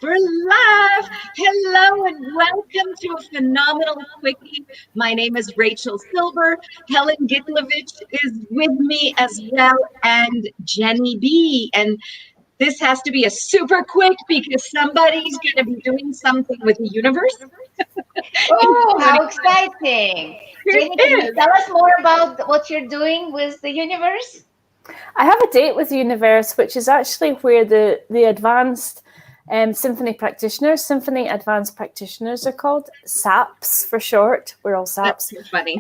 We're live. Hello and welcome to a phenomenal quickie. My name is Rachel Silber. Helen Gitlevich is with me as well, and Jeni Be. And this has to be a super quick because somebody's going to be doing something with the universe. Oh, how exciting. Jeni, can you tell us more about what you're doing with the universe? I have a date with the universe, which is actually where the advanced symphony practitioners, symphony advanced practitioners are called, SAPs for short. We're all SAPs. That's funny.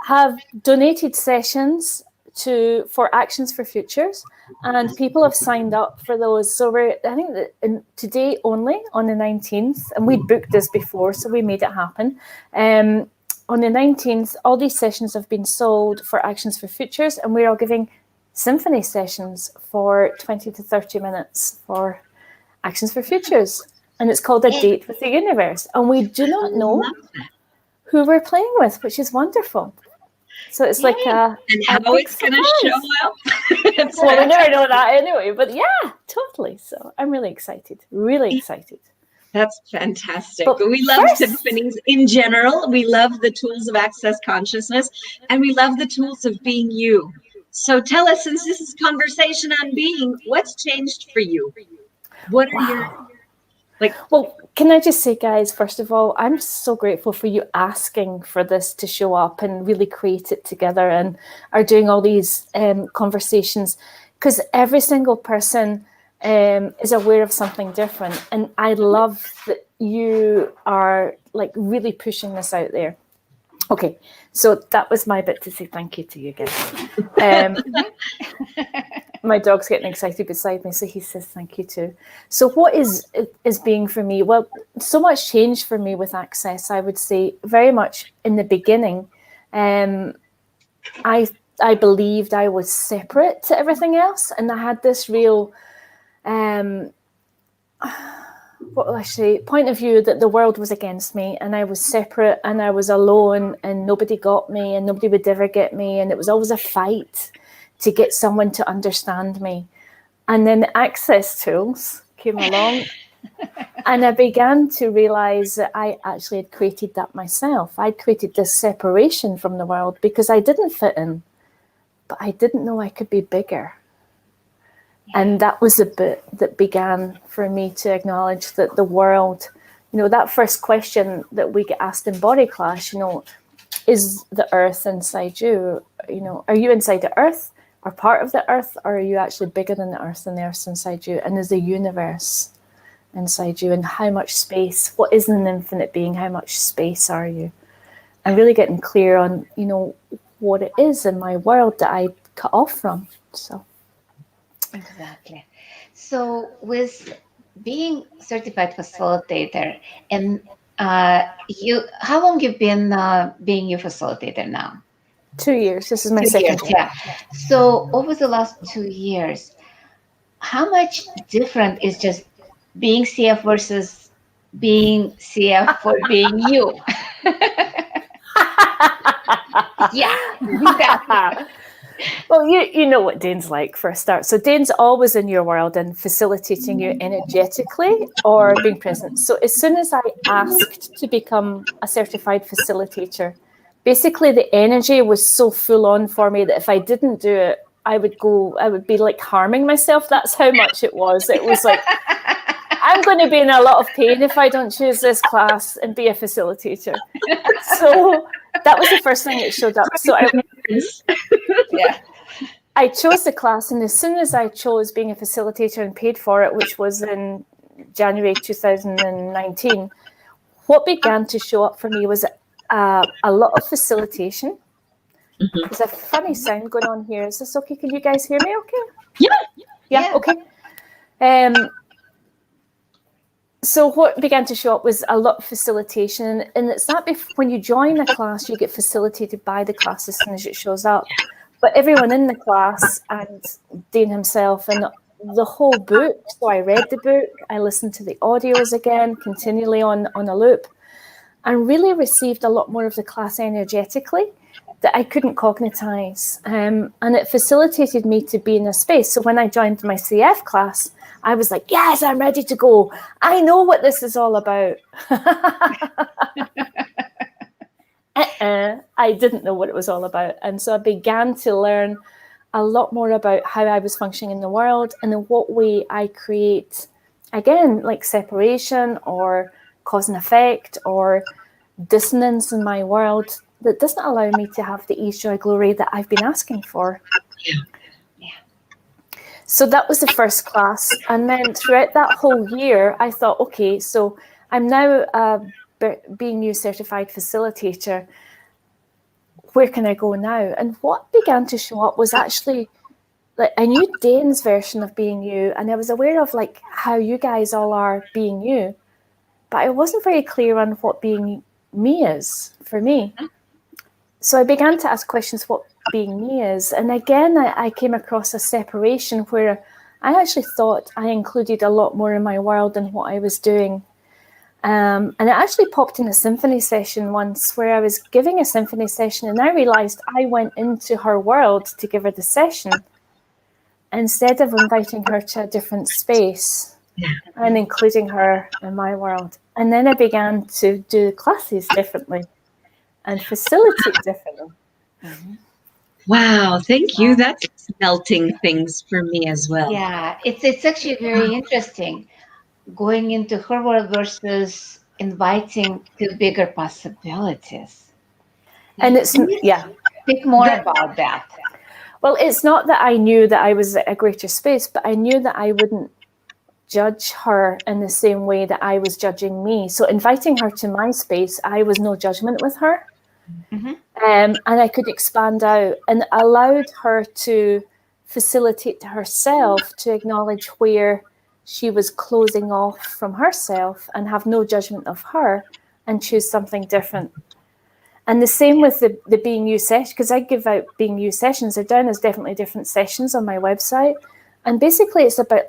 Have donated sessions for Actions for Futures, and people have signed up for those. So I think that today only on the 19th, and we'd booked this before, so we made it happen. On the 19th, all these sessions have been sold for Actions for Futures, and we're all giving symphony sessions for 20 to 30 minutes for Actions for Futures. And it's called A Date with the Universe. And we do not know who we're playing with, which is wonderful. So it's like and how it's going to show up. Well, we never know that anyway, but yeah, totally. So I'm really excited, really excited. That's fantastic. But we love symphonies in general. We love the tools of access consciousness, and we love the tools of being you. So tell us, since this is conversation on being, what's changed for you? What are your, Well, can I just say, guys, first of all, I'm so grateful for you asking for this to show up and really create it together and are doing all these conversations, because every single person is aware of something different, and I love that you are like really pushing this out there. Okay, so that was my bit to say thank you to you guys. My dog's getting excited beside me, so he says thank you too. So what is being for me? Well, so much changed for me with Access. I would say very much in the beginning, I believed I was separate to everything else, and I had this real what will I say, point of view that the world was against me and I was separate and I was alone and nobody got me and nobody would ever get me, and it was always a fight to get someone to understand me. And then the Access tools came along and I began to realize that I actually had created that myself. I'd created this separation from the world because I didn't fit in, but I didn't know I could be bigger. And that was the bit that began for me to acknowledge that the world, that first question that we get asked in body class, is the earth inside you? Are you inside the earth or part of the earth, or are you actually bigger than the earth and the earth's inside you? And is the universe inside you? And how much space, what is an infinite being? How much space are you? And really getting clear on, what it is in my world that I cut off from. So. Exactly. So with being certified facilitator, and how long you've been being your facilitator now? 2 years. This is my second year. Yeah. So over the last 2 years, how much different is just being CF versus being CF for being you? Yeah. Well, you know what Dane's like for a start. So Dane's always in your world and facilitating you energetically or being present. So as soon as I asked to become a certified facilitator, basically the energy was so full on for me that if I didn't do it, I would be like harming myself. That's how much it was. It was like, I'm going to be in a lot of pain if I don't choose this class and be a facilitator. So that was the first thing that showed up. So I chose the class, and as soon as I chose being a facilitator and paid for it, which was in January 2019, what began to show up for me was a lot of facilitation. There's a funny sound going on here. Is this okay? Can you guys hear me okay? Yeah, okay. So what began to show up was a lot of facilitation, and it's not when you join a class, you get facilitated by the class as soon as it shows up. But everyone in the class and Dean himself and the whole book. So I read the book, I listened to the audios again, continually on a loop, and really received a lot more of the class energetically. that I couldn't cognitize. And it facilitated me to be in a space. So when I joined my CF class, I was like, yes, I'm ready to go. I know what this is all about. I didn't know what it was all about. And so I began to learn a lot more about how I was functioning in the world and in what way I create, again, like separation or cause and effect or dissonance in my world that doesn't allow me to have the ease, joy, glory that I've been asking for. So that was the first class. And then throughout that whole year, I thought, okay, so I'm now a Being You Certified Facilitator. Where can I go now? And what began to show up was actually, like, I knew Dane's version of Being You, and I was aware of like how you guys all are being you, but I wasn't very clear on what being me is for me. So I began to ask questions what being me is. And again, I came across a separation where I actually thought I included a lot more in my world than what I was doing. And it actually popped in a symphony session once where I was giving a symphony session and I realized I went into her world to give her the session instead of inviting her to a different space and including her in my world. And then I began to do classes differently and facilitate differently. Wow, thank you. That's melting things for me as well. Yeah, it's actually very interesting going into her world versus inviting to bigger possibilities. And it's, Speak more about that. Well, it's not that I knew that I was a greater space, but I knew that I wouldn't judge her in the same way that I was judging me. So inviting her to my space, I was no judgment with her. And I could expand out and allowed her to facilitate herself to acknowledge where she was closing off from herself and have no judgment of her and choose something different. And the same with the Being You session, because I give out Being You sessions. They're down as definitely different sessions on my website. And basically it's about,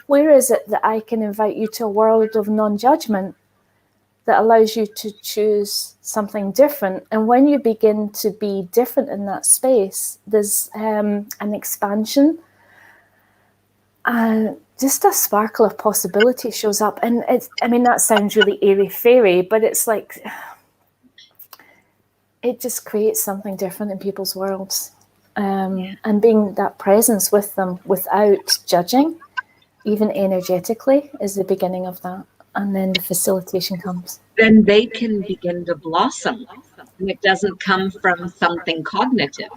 where is it that I can invite you to a world of non-judgment that allows you to choose something different. And when you begin to be different in that space, there's an expansion and just a sparkle of possibility shows up. And that sounds really airy-fairy, but it's like, it just creates something different in people's worlds. And being that presence with them without judging, even energetically, is the beginning of that. And then the facilitation comes. Then they can begin to blossom. And it doesn't come from something cognitive.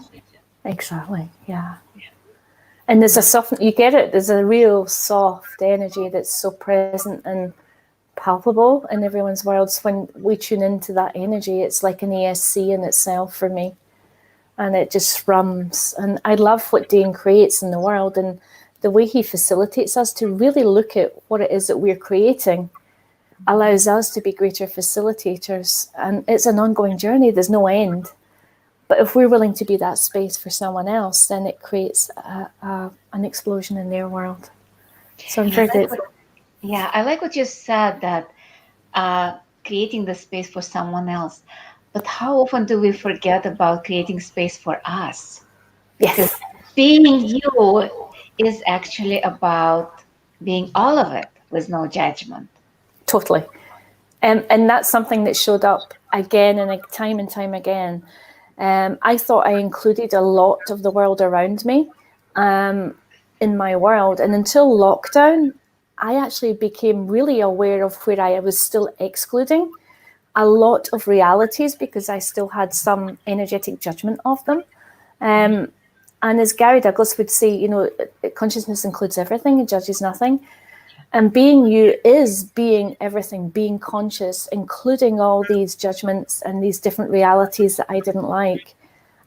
Exactly, yeah. And there's you get it, there's a real soft energy that's so present and palpable in everyone's worlds. When we tune into that energy, it's like an ESC in itself for me. And it just thrums. And I love what Dane creates in the world and the way he facilitates us to really look at what it is that we're creating allows us to be greater facilitators. And it's an ongoing journey. There's no end. But if we're willing to be that space for someone else, then it creates an explosion in their world. So I'm very grateful. I like what you said, that creating the space for someone else. But how often do we forget about creating space for us? Yes. Because being you is actually about being all of it with no judgment. Totally. And that's something that showed up again and time again. I thought I included a lot of the world around me in my world. And until lockdown, I actually became really aware of where I was still excluding a lot of realities because I still had some energetic judgment of them. And as Gary Douglas would say, consciousness includes everything, it judges nothing. And being you is being everything, being conscious, including all these judgments and these different realities that I didn't like.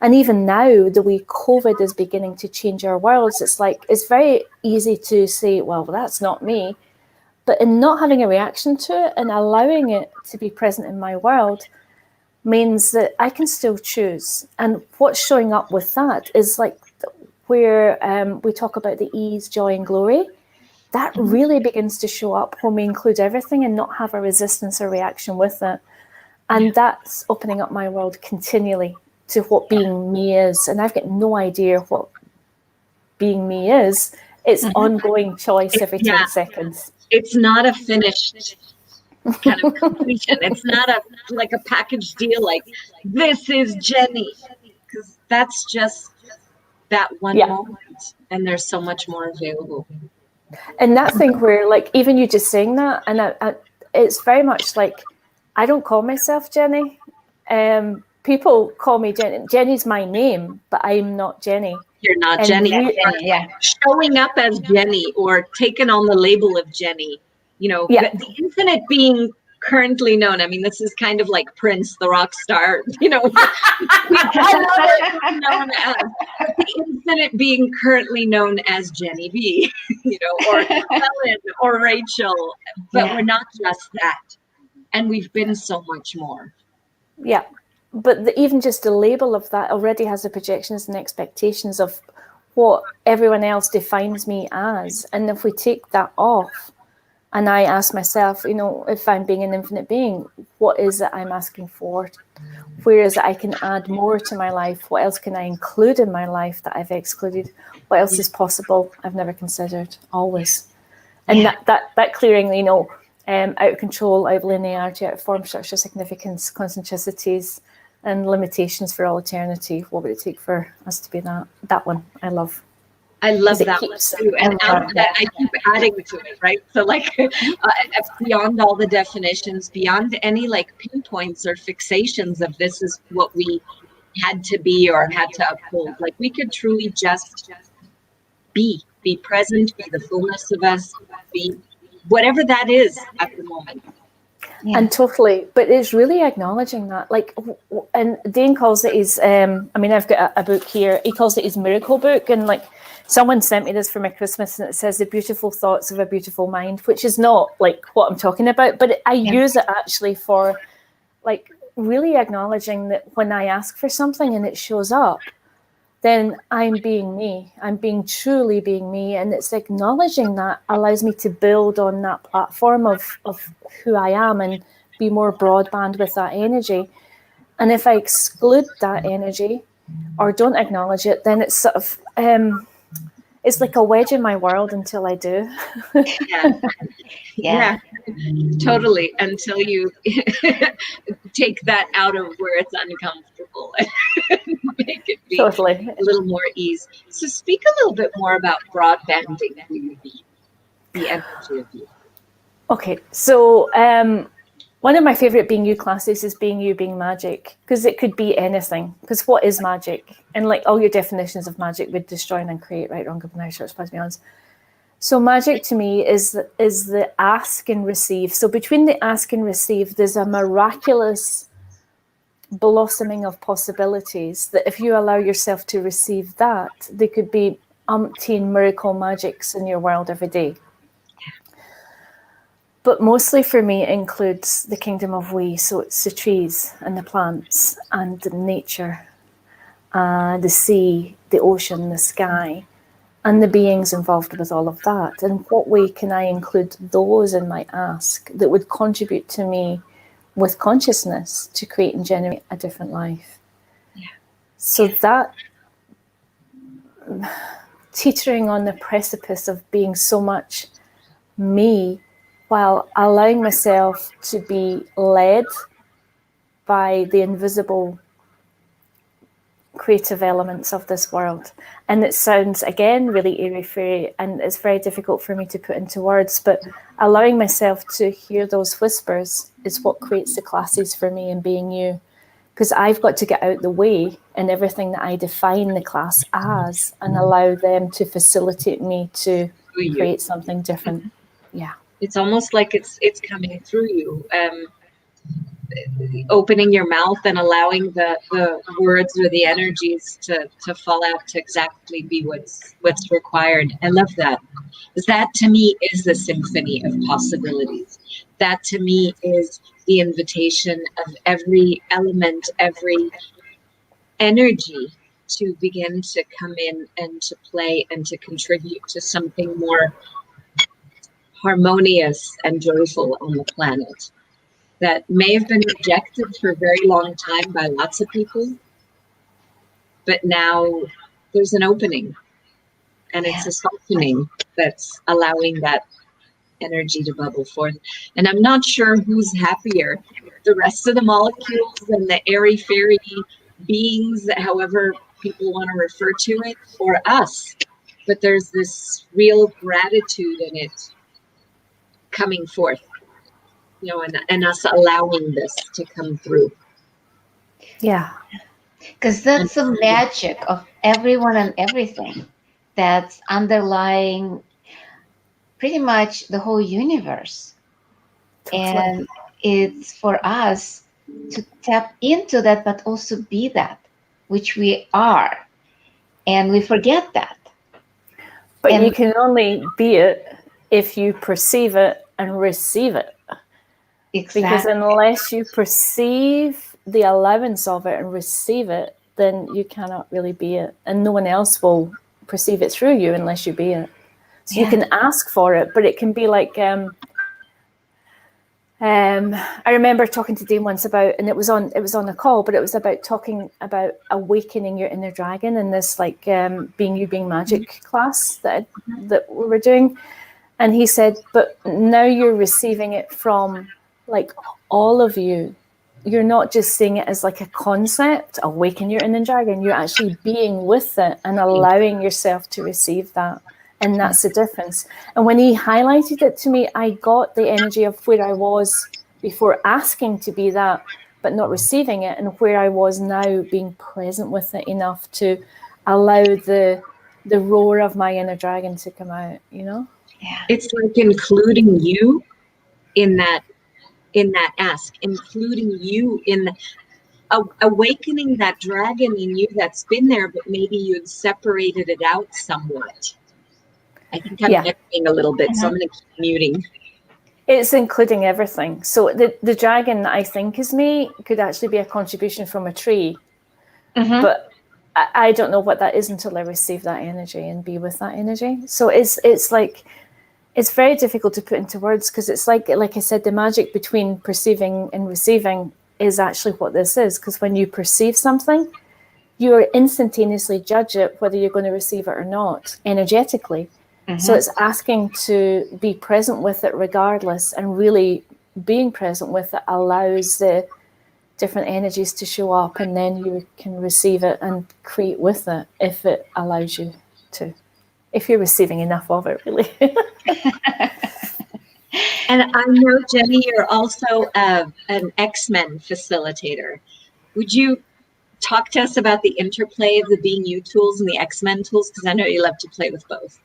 And even now, the way COVID is beginning to change our worlds, it's very easy to say, well, that's not me. But in not having a reaction to it and allowing it to be present in my world means that I can still choose. And what's showing up with that is like where we talk about the ease, joy, and glory. That really begins to show up when we include everything and not have a resistance or reaction with it. And that's opening up my world continually. to what being me is. And I've got no idea what being me is. It's ongoing choice every 10 seconds. It's not a finished kind of completion. It's not like a package deal, like this is Jeni, because that's just that one moment, and there's so much more available. And that thing where, like, even you just saying that, and it's very much like, I don't call myself Jeni. People call me Jeni. Jeni's my name, but I'm not Jeni. You're not Jeni. Showing up as Jeni or taking on the label of Jeni. You know, the infinite being currently known. I mean, this is kind of like Prince, the rock star, you know. The infinite being currently known as Jeni Be, you know, or Helen or Rachel. But we're not just that. And we've been so much more. Yeah. But even just the label of that already has the projections and expectations of what everyone else defines me as. And if we take that off, and I ask myself, you know, if I'm being an infinite being, what is it I'm asking for? Where is it I can add more to my life? What else can I include in my life that I've excluded? What else is possible I've never considered? Always. And that clearing, you know, out of control, out of linearity, out of form, structure, significance, concentricities, and limitations for all eternity. What would it take for us to be that? That one I love. I love that one too. And out of that, I keep adding to it, right? So like beyond all the definitions, beyond any like pinpoints or fixations of this is what we had to be or had to uphold. Like we could truly just be present, be the fullness of us, be whatever that is at the moment. Yeah. And totally, but it's really acknowledging that, like, and Dane calls it his, I mean, I've got a book here, he calls it his miracle book, and like, someone sent me this for my Christmas, and it says the beautiful thoughts of a beautiful mind, which is not like what I'm talking about, but I use it actually for like really acknowledging that when I ask for something and it shows up, then I'm being me. I'm being truly being me. And it's acknowledging that allows me to build on that platform of who I am and be more broadband with that energy. And if I exclude that energy or don't acknowledge it, then it's sort of, it's like a wedge in my world until I do. Yeah, totally. Until you take that out of where it's uncomfortable and make it be totally a little more ease. So speak a little bit more about broadbanding who you be, the energy of you. Okay, so one of my favorite Being You classes is Being You, Being Magic, because it could be anything. Because what is magic? And like all your definitions of magic would destroy and uncreate, right, wrong, good, nice, short, plus, beyond. So magic to me is the ask and receive. So between the ask and receive, there's a miraculous blossoming of possibilities that if you allow yourself to receive that, there could be umpteen miracle magics in your world every day. But mostly for me, it includes the kingdom of we. So it's the trees and the plants and the nature, the sea, the ocean, the sky, and the beings involved with all of that. And what way can I include those in my ask that would contribute to me with consciousness to create and generate a different life? Yeah. So that teetering on the precipice of being so much me, while allowing myself to be led by the invisible creative elements of this world. And it sounds, again, really airy-fairy, and it's very difficult for me to put into words, but allowing myself to hear those whispers is what creates the classes for me in Being You. Because I've got to get out the way in everything that I define the class as and allow them to facilitate me to create something different. Yeah. It's almost like it's coming through you, opening your mouth and allowing the words or the energies to fall out to exactly be what's required. I love that. That to me is the symphony of possibilities. That to me is the invitation of every element, every energy to begin to come in and to play and to contribute to something more harmonious and joyful on the planet that may have been rejected for a very long time by lots of people, but now there's an opening, and it's a softening that's allowing that energy to bubble forth. And I'm not sure who's happier, the rest of the molecules and the airy fairy beings, however people want to refer to it, or us. But there's this real gratitude in it coming forth, you know, and us allowing this to come through. Yeah. Because that's the magic of everyone and everything that's underlying pretty much the whole universe. Totally. And it's for us to tap into that, but also be that, which we are. And we forget that. But And you can only be it if you perceive it and receive it. exactly. Because unless you perceive the allowance of it and receive it, then you cannot really be it. And no one else will perceive it through you unless you be it. So you can ask for it, but it can be like, I remember talking to Dean once about, and it was on a call, but it was about talking about awakening your inner dragon in this like Being You, Being Magic class that we were doing. And he said, but now you're receiving it from like all of you. You're not just seeing it as like a concept, awaken your inner dragon. You're actually being with it and allowing yourself to receive that. And that's the difference. And when he highlighted it to me, I got the energy of where I was before asking to be that, but not receiving it, and where I was now being present with it enough to allow the roar of my inner dragon to come out, you know? Yeah. It's like including you in that ask, including you in awakening that dragon in you that's been there, but maybe you'd separated it out somewhat. I think I'm echoing a little bit, so I'm going to keep muting. It's including everything. So the dragon that I think is me could actually be a contribution from a tree. But I don't know what that is until I receive that energy and be with that energy. So it's like, it's very difficult to put into words, because it's like I said, the magic between perceiving and receiving is actually what this is. Because when you perceive something, you are instantaneously judge it whether you're going to receive it or not energetically. So it's asking to be present with it regardless, and really being present with it allows the different energies to show up, and then you can receive it and create with it if it allows you to, if you're receiving enough of it, really. And I know, Jeni, you're also an XMen facilitator. Would you talk to us about the interplay of the Being You tools and the XMen tools? Because I know you love to play with both.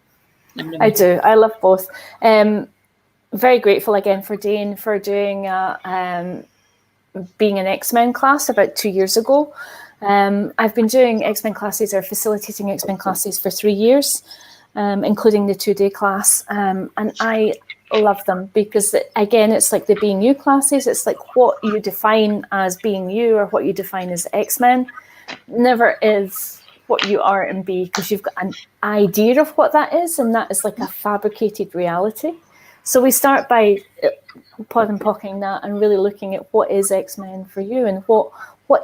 I do. I love both. Very grateful again for Dean for doing Being an XMen class about 2 years ago. I've been doing XMen classes, or facilitating XMen classes, for 3 years, including the 2-day class. And I love them because, again, it's like the Being You classes. It's like what you define as being you, or what you define as XMen, never is what you are and be, because you've got an idea of what that is, and that is like a fabricated reality. So we start by pod and pocking that and really looking at what is XMen for you, and what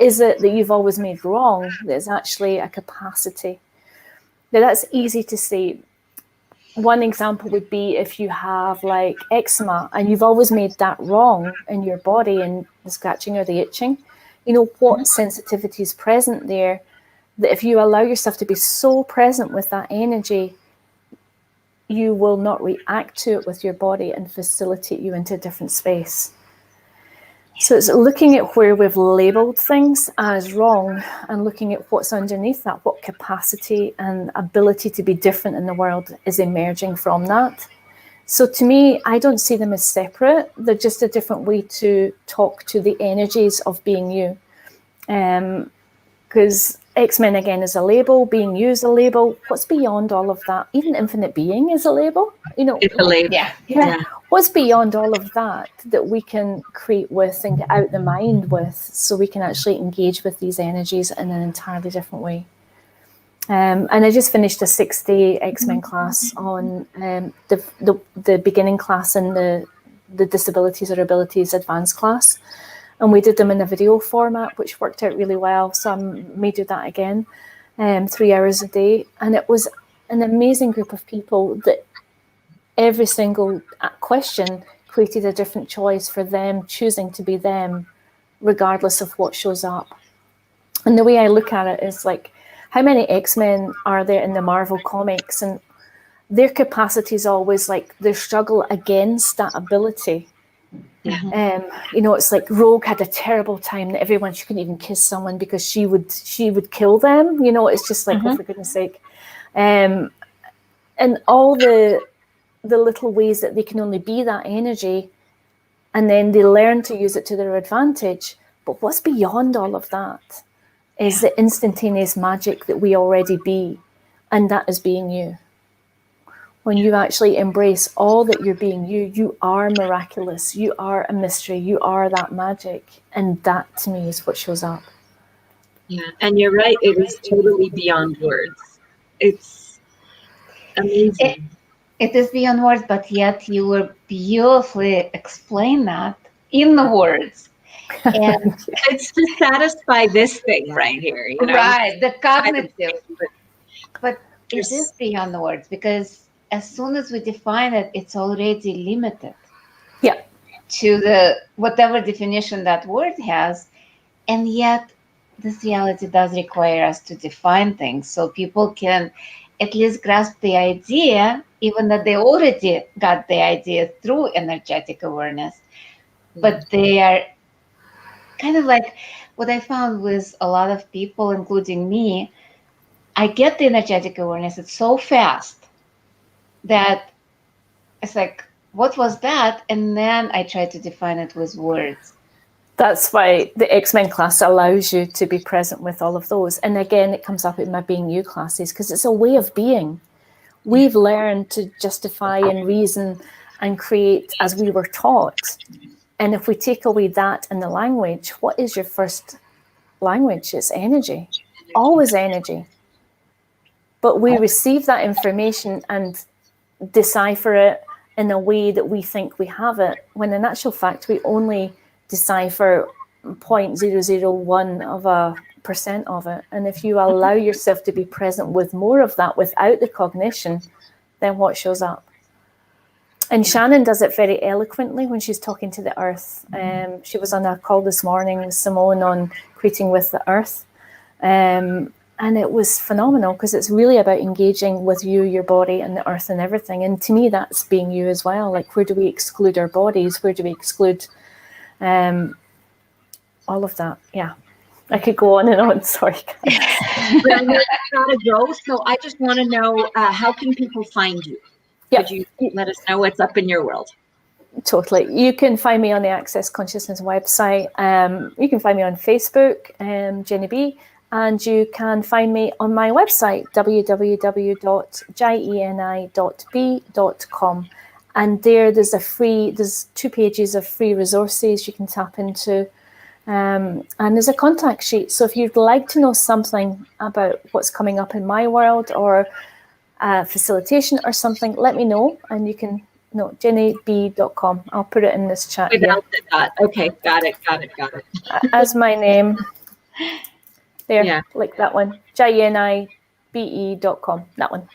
is it that you've always made wrong that's actually a capacity. Now that's easy to say. One example would be if you have like eczema and you've always made that wrong in your body, and the scratching or the itching, you know, what sensitivity is present there, that if you allow yourself to be so present with that energy, you will not react to it with your body and facilitate you into a different space. So it's looking at where we've labeled things as wrong and looking at what's underneath that, what capacity and ability to be different in the world is emerging from that. So to me, I don't see them as separate. They're just a different way to talk to the energies of being you. Because XMen, again, is a label, Being You is a label. What's beyond all of that? Even infinite being is a label. You know, it's a label. Yeah. What's beyond all of that we can create with and get out the mind with, so we can actually engage with these energies in an entirely different way. And I just finished a 6-day XMen class on the beginning class and the disabilities or abilities advanced class. And we did them in a video format, which worked out really well. So I may do that again. 3 hours a day. And it was an amazing group of people that every single question created a different choice for them choosing to be them, regardless of what shows up. And the way I look at it is like, how many X-Men are there in the Marvel comics? And their capacity is always like their struggle against that ability. Yeah. It's like Rogue had a terrible time that she couldn't even kiss someone because she would kill them. It's just like, oh, for goodness sake. And all the little ways that they can only be that energy, and then they learn to use it to their advantage. But what's beyond all of that is the instantaneous magic that we already be, and that is being you. When you actually embrace all that you're being you are miraculous, you are a mystery, you are that magic, and that to me is what shows up. Yeah, and you're right, it is totally beyond words. It's amazing. It is beyond words, but yet you will beautifully explain that in the words. And it's to satisfy this thing right here, Right, the cognitive. But it is beyond the words, because as soon as we define it, it's already limited. Yeah. To the whatever definition that word has. And yet this reality does require us to define things so people can at least grasp the idea, even that they already got the idea through energetic awareness. But they are kind of like what I found with a lot of people, including me. I get the energetic awareness. It's so fast that it's like, what was that? And then I try to define it with words. That's why the XMen class allows you to be present with all of those. And again, it comes up in my Being You classes because it's a way of being. We've learned to justify and reason and create as we were taught. And if we take away that and the language, what is your first language? It's energy, always energy. But we receive that information and decipher it in a way that we think we have it, when in actual fact, we only decipher 0.001% of it. And if you allow yourself to be present with more of that without the cognition, then what shows up? And Shannon does it very eloquently when she's talking to the earth. She was on a call this morning with Simone on creating with the earth. And it was phenomenal because it's really about engaging with you, your body, and the earth and everything. And to me, that's being you as well. Like, where do we exclude our bodies? Where do we exclude all of that? Yeah, I could go on and on. Sorry. But I know you gotta go, so I just want to know, how can people find you? Could you let us know what's up in your world? Totally. You can find me on the Access Consciousness website. You can find me on Facebook, Jeni Be. And you can find me on my website, www.jeni.be.com. And there's 2 pages of free resources you can tap into. And there's a contact sheet. So if you'd like to know something about what's coming up in my world or facilitation or something, let me know. And you can jenibe.com. I'll put it in this chat Without the dot. Okay, got it. As my name. There, like that one, jenibe.com, that one.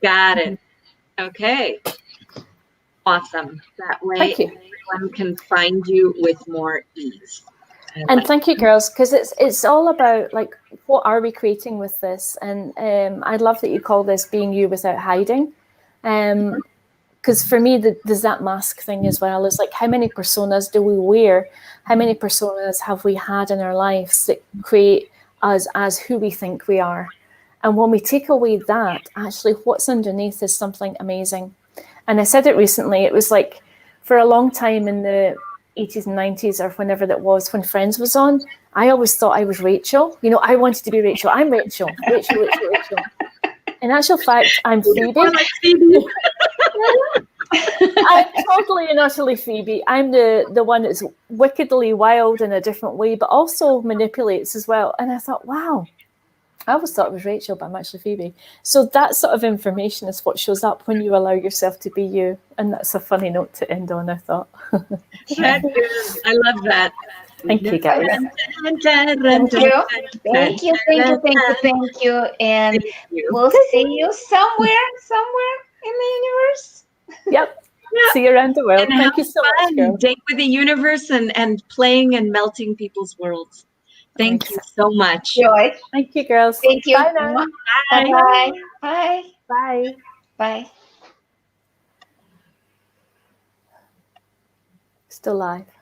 Got it. Okay. Awesome. That way everyone can find you with more ease. And thank you, girls, because it's all about, like, what are we creating with this? And I love that you call this being you without hiding. Because for me, there's that mask thing as well. It's like, how many personas do we wear? How many personas have we had in our lives that create us as who we think we are? And when we take away that, actually what's underneath is something amazing. And I said it recently, it was like, for a long time in the 80s and 90s or whenever that was, when Friends was on, I always thought I was Rachel. I wanted to be Rachel. I'm Rachel. In actual fact, I'm Phoebe. I'm totally and utterly Phoebe. I'm the one that's wickedly wild in a different way, but also manipulates as well. And I thought, wow, I always thought it was Rachel, but I'm actually Phoebe. So that sort of information is what shows up when you allow yourself to be you. And that's a funny note to end on, I thought. I love that. Thank you, guys. Thank you. Thank you. Thank you. Thank you. Thank you. And we'll see you somewhere in the universe. Yep. See you around the world. And Thank you so much, girl. Date with the universe and playing and melting people's worlds. Thank you so much. Joy. Thank you, girls. Thank you. Bye now. Bye. Bye. Bye. Bye. Still live.